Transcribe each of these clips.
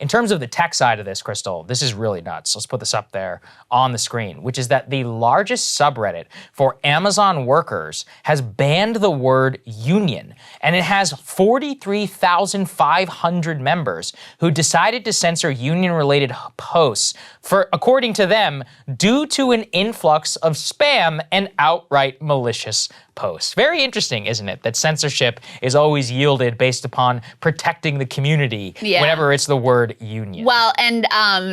in terms of the tech side of this, Krystal, this is really nuts. Let's put this up there on the screen, which is that the largest subreddit for Amazon workers has banned the word union, and it has 43,500 members who decided to censor union-related posts for, according to them, due to an influx of spam and outright malicious posts. Very interesting, isn't it, that censorship is always yielded based upon protecting the community whenever it's the word union. Well, and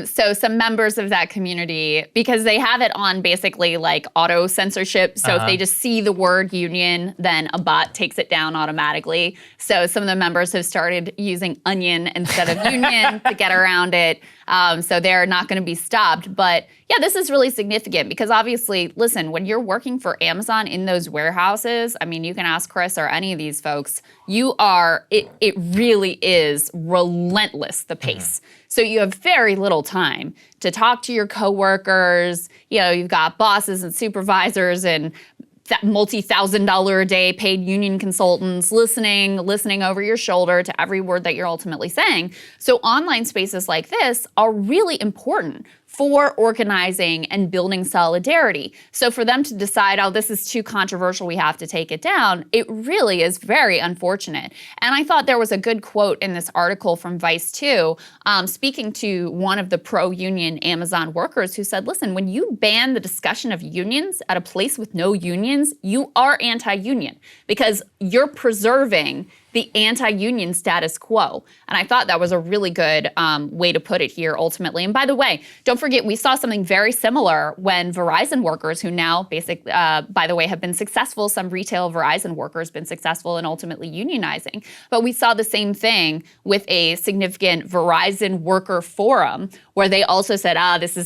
so some members of that community, because they have it on basically like auto censorship, so if they just see the word union, then a bot takes it down automatically. So some of the members have started using onion instead of union to get around it. So they're not going to be stopped. But yeah, this is really significant because obviously, listen, when you're working for Amazon in those warehouses, I mean, you can ask Chris or any of these folks, it really is relentless, the pace. So you have very little time to talk to your coworkers. You know, you've got bosses and supervisors and multi-$1,000 a day paid union consultants listening over your shoulder to every word that you're ultimately saying. So online spaces like this are really important for organizing and building solidarity. So for them to decide, oh, this is too controversial, we have to take it down, it really is very unfortunate. And I thought there was a good quote in this article from Vice too, speaking to one of the pro-union Amazon workers who said, listen, when you ban the discussion of unions at a place with no unions, you are anti-union because you're preserving the anti-union status quo. And I thought that was a really good way to put it here ultimately. And by the way, don't forget, we saw something very similar when Verizon workers, who now basically, by the way, have been successful, some retail Verizon workers been successful in ultimately unionizing. But we saw the same thing with a significant Verizon worker forum where they also said,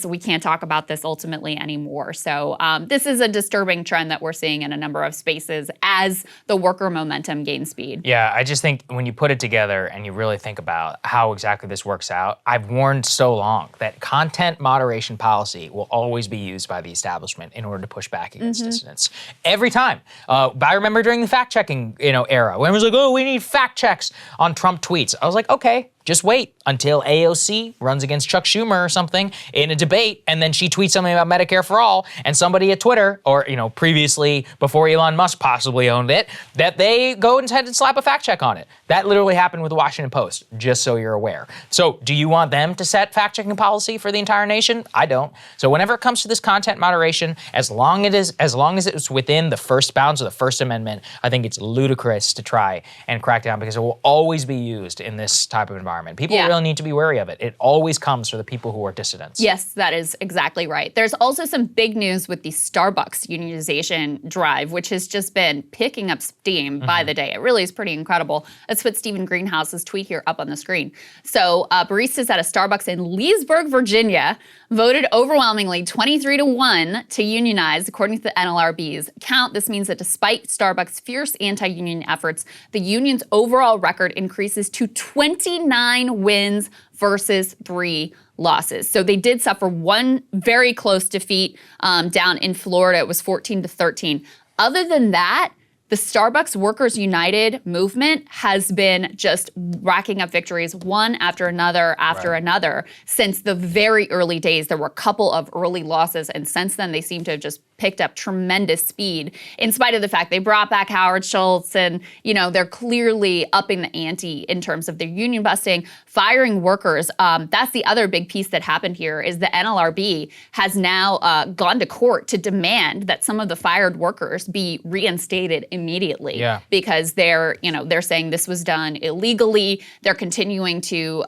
we can't talk about this ultimately anymore. So this is a disturbing trend that we're seeing in a number of spaces as the worker momentum gains speed. Yeah, I just think when you put it together and you really think about how exactly this works out, I've warned so long that content moderation policy will always be used by the establishment in order to push back against dissidents. Every time. I remember during the fact-checking era, when it was like, oh, we need fact checks on Trump tweets. I was like, okay, just wait until AOC runs against Chuck Schumer or something in a debate, and then she tweets something about Medicare for all, and somebody at Twitter, or previously before Elon Musk possibly owned it, that they go and slap a fact check on it. That literally happened with the Washington Post, just so you're aware. So do you want them to set fact-checking policy for the entire nation? I don't. So whenever it comes to this content moderation, as long as it's within the first bounds of the First Amendment, I think it's ludicrous to try and crack down because it will always be used in this type of environment. People really need to be wary of it. It always comes for the people who are dissidents. Yes, that is exactly right. There's also some big news with the Starbucks unionization drive, which has just been picking up steam by the day. It really is pretty incredible. Let's put Stephen Greenhouse's tweet here up on the screen. So baristas at a Starbucks in Leesburg, Virginia, voted overwhelmingly 23-1 to unionize, according to the NLRB's count. This means that despite Starbucks' fierce anti-union efforts, the union's overall record increases to 29 wins versus 3 losses. So they did suffer one very close defeat down in Florida. It was 14-13. Other than that, the Starbucks Workers United movement has been just racking up victories one after another another since the very early days. There were a couple of early losses, and since then they seem to have just picked up tremendous speed in spite of the fact they brought back Howard Schultz and, they're clearly upping the ante in terms of their union busting, firing workers. That's the other big piece that happened here is the NLRB has now gone to court to demand that some of the fired workers be reinstated immediately because they're saying this was done illegally. They're continuing to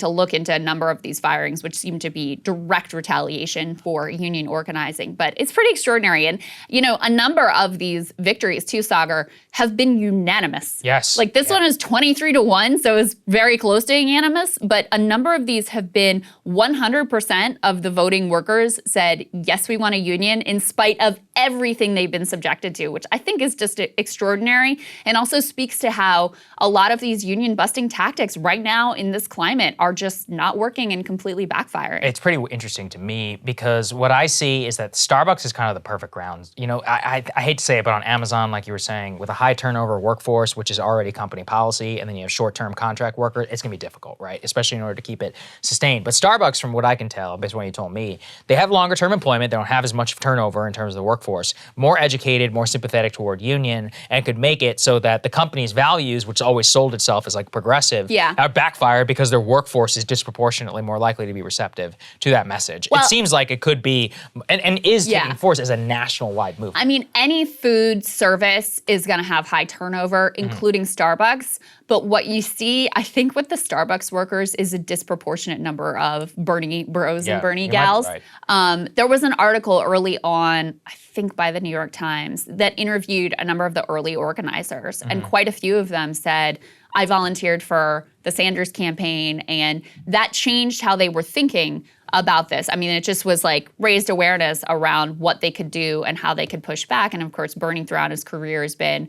look into a number of these firings, which seem to be direct retaliation for union organizing. But it's pretty extraordinary. And, a number of these victories too, Saagar, have been unanimous. Yes. Like this one is 23-1, so it's very close to unanimous. But a number of these have been 100% of the voting workers said, yes, we want a union in spite of everything they've been subjected to, which I think is just extraordinary and also speaks to how a lot of these union busting tactics right now in this climate are just not working and completely backfiring. It's pretty interesting to me because what I see is that Starbucks is kind of the perfect ground. I hate to say it, but on Amazon, like you were saying, with a high high turnover workforce, which is already company policy, and then you have short-term contract workers, it's gonna be difficult, right? Especially in order to keep it sustained. But Starbucks, from what I can tell, based on what you told me, they have longer-term employment, they don't have as much turnover in terms of the workforce, more educated, more sympathetic toward union, and could make it so that the company's values, which always sold itself as like progressive, backfire because their workforce is disproportionately more likely to be receptive to that message. Well, it seems like it could be, and is taking force as a national-wide movement. I mean, any food service is gonna have high turnover, including Starbucks. But what you see, I think with the Starbucks workers is a disproportionate number of Bernie bros and Bernie gals. Right. There was an article early on, I think by the New York Times, that interviewed a number of the early organizers. And quite a few of them said, I volunteered for the Sanders campaign, and that changed how they were thinking about this. I mean, it just was like raised awareness around what they could do and how they could push back. And of course, Bernie throughout his career has been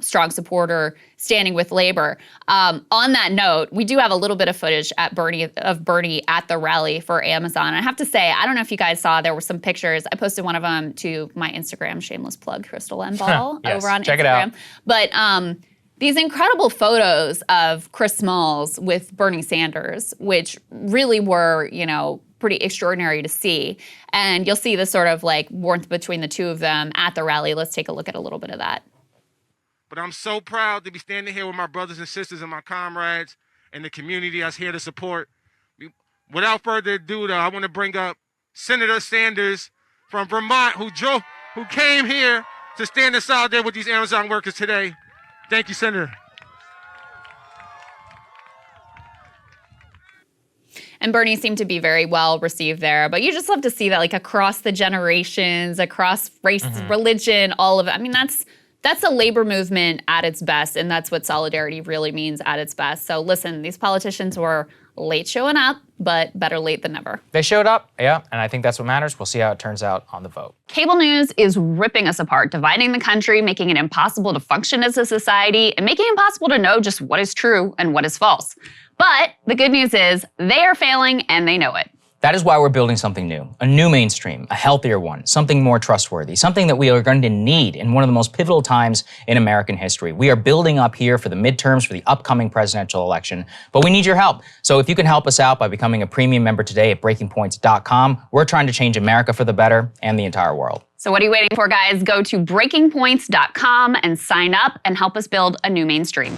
strong supporter, standing with labor. On that note, we do have a little bit of footage of Bernie at the rally for Amazon. And I have to say, I don't know if you guys saw, there were some pictures. I posted one of them to my Instagram, shameless plug, Krystal and Saagar over on check Instagram. It out. But these incredible photos of Chris Smalls with Bernie Sanders, which really were, you know, pretty extraordinary to see. And you'll see the sort of like warmth between the two of them at the rally. Let's take a look at a little bit of that. But I'm so proud to be standing here with my brothers and sisters and my comrades and the community that's here to support. Without further ado, though, I want to bring up Senator Sanders from Vermont, who came here to stand in solidarity with these Amazon workers today. Thank you, Senator. And Bernie seemed to be very well received there. But you just love to see that, like, across the generations, across race, religion, all of it. I mean, that's a labor movement at its best, and that's what solidarity really means at its best. So listen, these politicians were late showing up, but better late than never. They showed up, yeah, and I think that's what matters. We'll see how it turns out on the vote. Cable news is ripping us apart, dividing the country, making it impossible to function as a society, and making it impossible to know just what is true and what is false. But the good news is they are failing and they know it. That is why we're building something new, a new mainstream, a healthier one, something more trustworthy, something that we are going to need in one of the most pivotal times in American history. We are building up here for the midterms, for the upcoming presidential election, but we need your help. So if you can help us out by becoming a premium member today at breakingpoints.com, we're trying to change America for the better and the entire world. So what are you waiting for, guys? Go to breakingpoints.com and sign up and help us build a new mainstream.